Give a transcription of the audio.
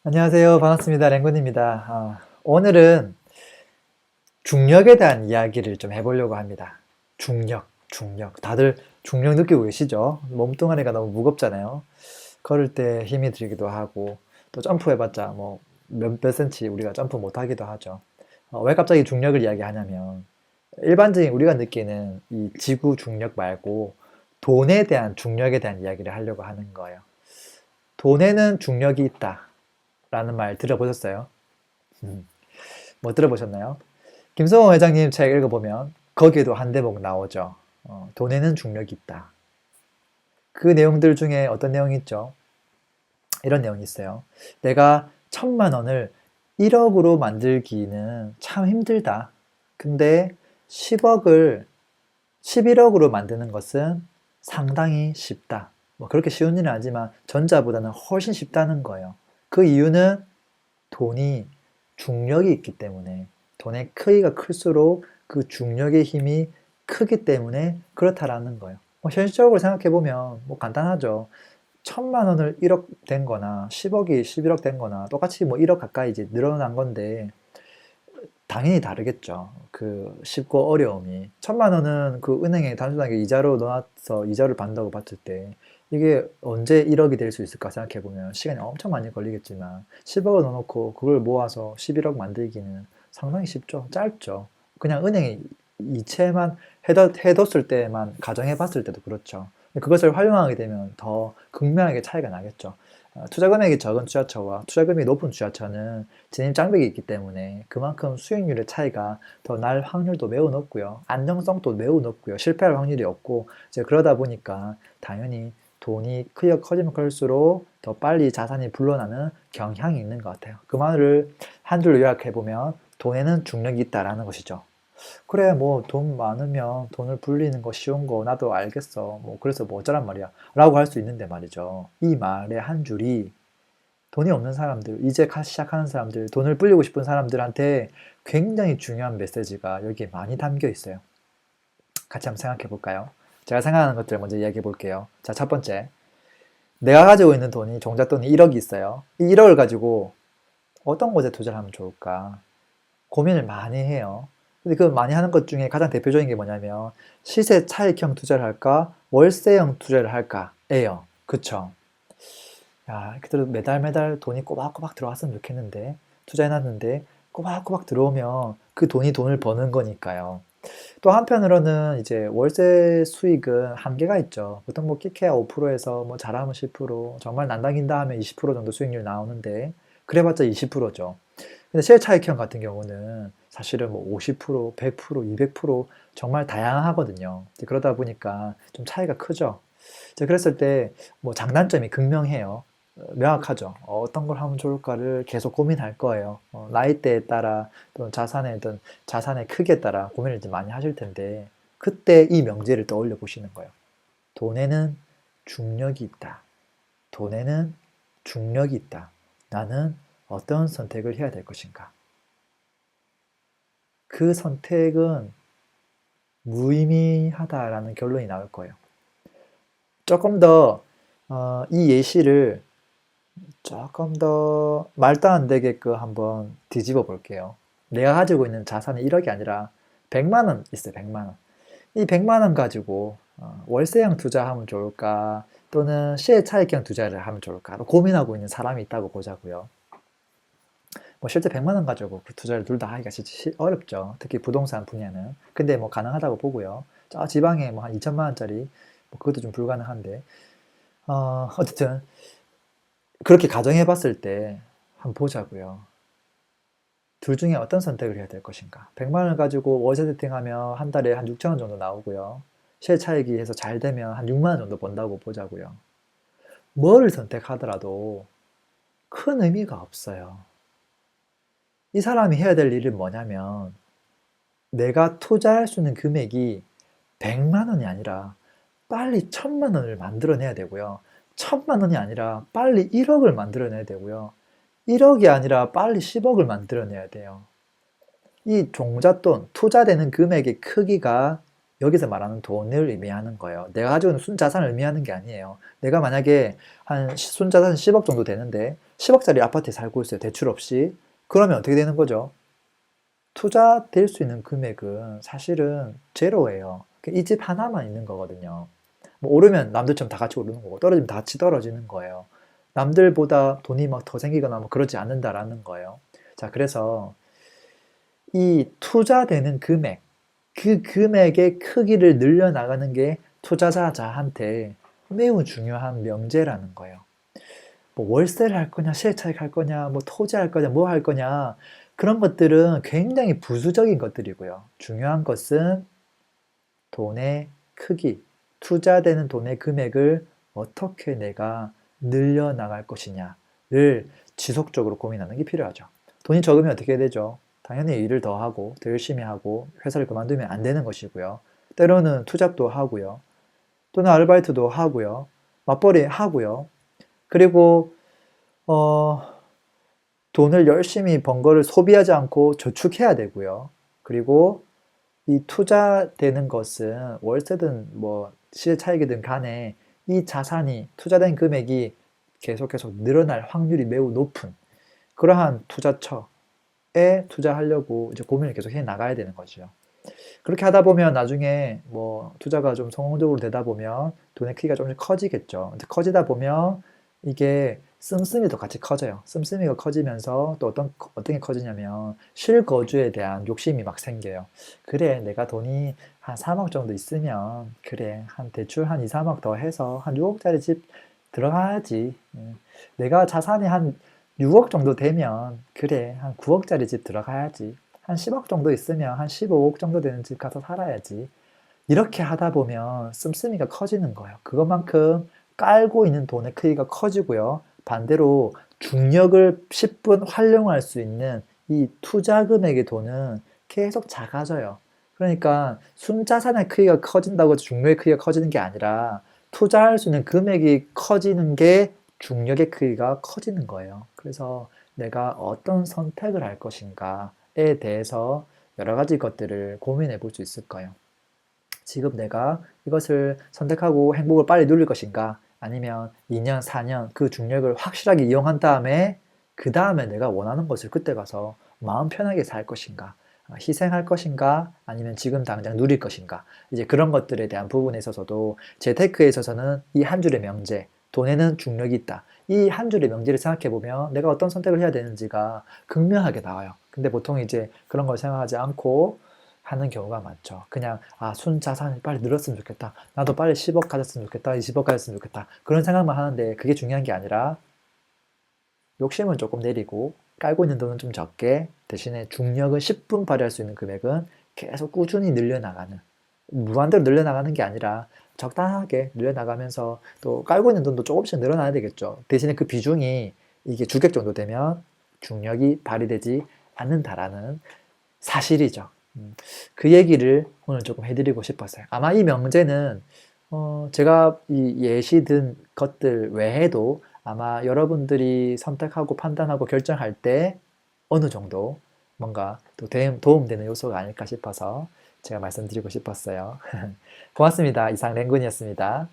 안녕하세요. 반갑습니다. 랭군입니다. 오늘은 중력에 대한 이야기를 좀 해보려고 합니다. 중력. 다들 중력 느끼고 계시죠? 몸뚱아리가 너무 무겁잖아요. 걸을 때 힘이 들기도 하고, 또 점프해봤자 뭐 몇 센치 우리가 점프 못 하기도 하죠. 왜 갑자기 중력을 이야기하냐면, 일반적인 우리가 느끼는 이 지구 중력 말고, 돈에 대한 중력에 대한 이야기를 하려고 하는 거예요. 돈에는 중력이 있다. 라는 말 들어보셨어요? 음, 뭐 들어보셨나요? 김성호 회장님 책 읽어보면 거기에도 한 대목 나오죠. 돈에는 중력이 있다. 그 내용들 중에 어떤 내용이 있죠? 이런 내용이 있어요. 내가 1,000만 원을 1억으로 만들기는 참 힘들다. 근데 10억을 11억으로 만드는 것은 상당히 쉽다. 뭐 그렇게 쉬운 일은 아니지만 전자보다는 훨씬 쉽다는 거예요. 그 이유는 돈이 중력이 있기 때문에 돈의 크기가 클수록 그 중력의 힘이 크기 때문에 그렇다라는 거예요. 현실적으로 생각해 보면 뭐 간단하죠. 1,000만 원을 1억 된 거나 10억이 11억 된 거나 똑같이 뭐 1억 가까이 이제 늘어난 건데 당연히 다르겠죠. 그 쉽고 어려움이. 1,000만 원은 그 은행에 단순하게 이자로 넣어서 이자를 받는다고 봤을 때 이게 언제 1억이 될 수 있을까 생각해 보면 시간이 엄청 많이 걸리겠지만 10억을 넣어놓고 그걸 모아서 11억 만들기는 상당히 쉽죠. 짧죠. 그냥 은행에 이체만 해뒀을 때만 가정해 봤을 때도 그렇죠. 그것을 활용하게 되면 더 극명하게 차이가 나겠죠. 투자 금액이 적은 투자처와 투자 금액이 높은 투자처는 진입 장벽이 있기 때문에 그만큼 수익률의 차이가 더 날 확률도 매우 높고요. 안정성도 매우 높고요. 실패할 확률이 없고 이제 그러다 보니까 당연히 돈이 커지면 클수록 더 빨리 자산이 불러나는 경향이 있는 것 같아요. 그 말을 한 줄로 요약해 보면 돈에는 중력이 있다라는 것이죠. 그래, 뭐 돈 많으면 돈을 불리는 거 쉬운 거 나도 알겠어. 뭐 그래서 뭐 어쩌란 말이야. 라고 할 수 있는데 말이죠. 이 말의 한 줄이 돈이 없는 사람들, 이제 시작하는 사람들, 돈을 불리고 싶은 사람들한테 굉장히 중요한 메시지가 여기에 많이 담겨 있어요. 같이 한번 생각해 볼까요? 제가 생각하는 것들 먼저 이야기해 볼게요. 자, 첫 번째. 내가 가지고 있는 돈이, 종잣돈이 1억이 있어요. 이 1억을 가지고 어떤 곳에 투자를 하면 좋을까? 고민을 많이 해요. 근데 그 많이 하는 것 중에 가장 대표적인 게 뭐냐면 시세 차익형 투자를 할까? 월세형 투자를 할까?예요. 그쵸? 야, 그대로 매달 매달 돈이 꼬박꼬박 들어왔으면 좋겠는데 투자해놨는데 꼬박꼬박 들어오면 그 돈이 돈을 버는 거니까요. 또 한편으로는 이제 월세 수익은 한계가 있죠. 보통 뭐 끼케야 5%에서 뭐 잘하면 10%, 정말 난다긴다 하면 20% 정도 수익률 나오는데 그래봤자 20%죠. 근데 실차익형 같은 경우는 사실은 뭐 50%, 100%, 200% 정말 다양하거든요. 그러다 보니까 좀 차이가 크죠. 이제 그랬을 때 뭐 장단점이 극명해요. 명확하죠. 어떤 걸 하면 좋을까를 계속 고민할 거예요. 나이대에 따라 또는 자산의 크기에 따라 고민을 좀 많이 하실 텐데 그때 이 명제를 떠올려 보시는 거예요. 돈에는 중력이 있다. 돈에는 중력이 있다. 나는 어떤 선택을 해야 될 것인가? 그 선택은 무의미하다라는 결론이 나올 거예요. 조금 더, 이 예시를 조금 더 말도 안 되게끔 한번 뒤집어 볼게요. 내가 가지고 있는 자산이 1억이 아니라 100만 원 있어요, 100만 원. 이 100만 원 가지고 월세형 투자하면 좋을까? 또는 시혜차익형 투자를 하면 좋을까? 고민하고 있는 사람이 있다고 보자고요. 뭐 실제 100만 원 가지고 그 투자를 둘 다 하기가 진짜 어렵죠. 특히 부동산 분야는. 근데 뭐 가능하다고 보고요. 저 지방에 뭐 한 2천만 원짜리 뭐 그것도 좀 불가능한데 어쨌든 그렇게 가정해 봤을 때 한번 보자고요. 둘 중에 어떤 선택을 해야 될 것인가? 100만 원 가지고 월세 세팅하면 한 달에 한 6천 원 정도 나오고요. 실차익이 해서 잘 되면 한 6만 원 정도 번다고 보자고요. 뭐를 선택하더라도 큰 의미가 없어요. 이 사람이 해야 될 일은 뭐냐면 내가 투자할 수 있는 금액이 100만 원이 아니라 빨리 1,000만 원을 만들어내야 되고요. 1,000만 원이 아니라 빨리 1억을 만들어내야 되고요. 1억이 아니라 빨리 10억을 만들어내야 돼요. 이 종잣돈, 투자되는 금액의 크기가 여기서 말하는 돈을 의미하는 거예요. 내가 가지고 있는 순자산을 의미하는 게 아니에요. 내가 만약에 한 순자산 10억 정도 되는데 10억짜리 아파트에 살고 있어요. 대출 없이. 그러면 어떻게 되는 거죠? 투자될 수 있는 금액은 사실은 제로예요. 이 집 하나만 있는 거거든요. 뭐 오르면 남들처럼 다 같이 오르는 거고 떨어지면 다 같이 떨어지는 거예요. 남들보다 돈이 막 더 생기거나 뭐 그러지 않는다라는 거예요. 자, 그래서 이 투자되는 금액, 그 금액의 크기를 늘려나가는 게 투자자한테 매우 중요한 명제라는 거예요. 뭐 월세를 할 거냐, 시세차익 할 거냐, 뭐 토지할 거냐, 뭐 할 거냐, 그런 것들은 굉장히 부수적인 것들이고요. 중요한 것은 돈의 크기, 투자되는 돈의 금액을 어떻게 내가 늘려나갈 것이냐를 지속적으로 고민하는 게 필요하죠. 돈이 적으면 어떻게 되죠? 당연히 일을 더 하고, 더 열심히 하고, 회사를 그만두면 안 되는 것이고요. 때로는 투잡도 하고요. 또는 아르바이트도 하고요. 맞벌이 하고요. 그리고 돈을 열심히 번 거를 소비하지 않고 저축해야 되고요. 그리고 이 투자되는 것은 월세든 뭐 시세 차익이든 간에 이 자산이 투자된 금액이 계속 늘어날 확률이 매우 높은 그러한 투자처에 투자하려고 이제 고민을 계속 해 나가야 되는 거죠. 그렇게 하다 보면 나중에 뭐 투자가 좀 성공적으로 되다 보면 돈의 크기가 조금씩 커지겠죠. 근데 커지다 보면 이게 씀씀이도 같이 커져요. 씀씀이가 커지면서 또 어떤 게 커지냐면 실거주에 대한 욕심이 막 생겨요. 그래, 내가 돈이 한 3억 정도 있으면 그래, 한 대출 한 2, 3억 더 해서 한 6억짜리 집 들어가야지. 내가 자산이 한 6억 정도 되면 그래, 한 9억짜리 집 들어가야지. 한 10억 정도 있으면 한 15억 정도 되는 집 가서 살아야지. 이렇게 하다 보면 씀씀이가 커지는 거예요. 그것만큼 깔고 있는 돈의 크기가 커지고요. 반대로 중력을 10분 활용할 수 있는 이 투자 금액의 돈은 계속 작아져요. 그러니까 순자산의 크기가 커진다고 해서 중력의 크기가 커지는 게 아니라 투자할 수 있는 금액이 커지는 게 중력의 크기가 커지는 거예요. 그래서 내가 어떤 선택을 할 것인가에 대해서 여러 가지 것들을 고민해 볼 수 있을 거예요. 지금 내가 이것을 선택하고 행복을 빨리 누릴 것인가? 아니면 2년, 4년 그 중력을 확실하게 이용한 다음에 그 다음에 내가 원하는 것을 그때 가서 마음 편하게 살 것인가? 희생할 것인가? 아니면 지금 당장 누릴 것인가? 이제 그런 것들에 대한 부분에 있어서도 재테크에 있어서는 이 한 줄의 명제, 돈에는 중력이 있다. 이 한 줄의 명제를 생각해 보면 내가 어떤 선택을 해야 되는지가 극명하게 나와요. 근데 보통 이제 그런 걸 생각하지 않고 하는 경우가 많죠. 그냥 순자산이 빨리 늘었으면 좋겠다. 나도 빨리 10억 가졌으면 좋겠다. 20억 가졌으면 좋겠다. 그런 생각만 하는데 그게 중요한 게 아니라 욕심은 조금 내리고 깔고 있는 돈은 좀 적게 대신에 중력은 10분 발휘할 수 있는 금액은 계속 꾸준히 늘려나가는 무한대로 늘려나가는 게 아니라 적당하게 늘려나가면서 또 깔고 있는 돈도 조금씩 늘어나야 되겠죠. 대신에 그 비중이 이게 주객 정도 되면 중력이 발휘되지 않는다라는 사실이죠. 그 얘기를 오늘 조금 해드리고 싶었어요. 아마 이 명제는 제가 이 예시 든 것들 외에도 아마 여러분들이 선택하고 판단하고 결정할 때 어느 정도 뭔가 또 도움되는 요소가 아닐까 싶어서 제가 말씀드리고 싶었어요. 고맙습니다. 이상 랭군이었습니다.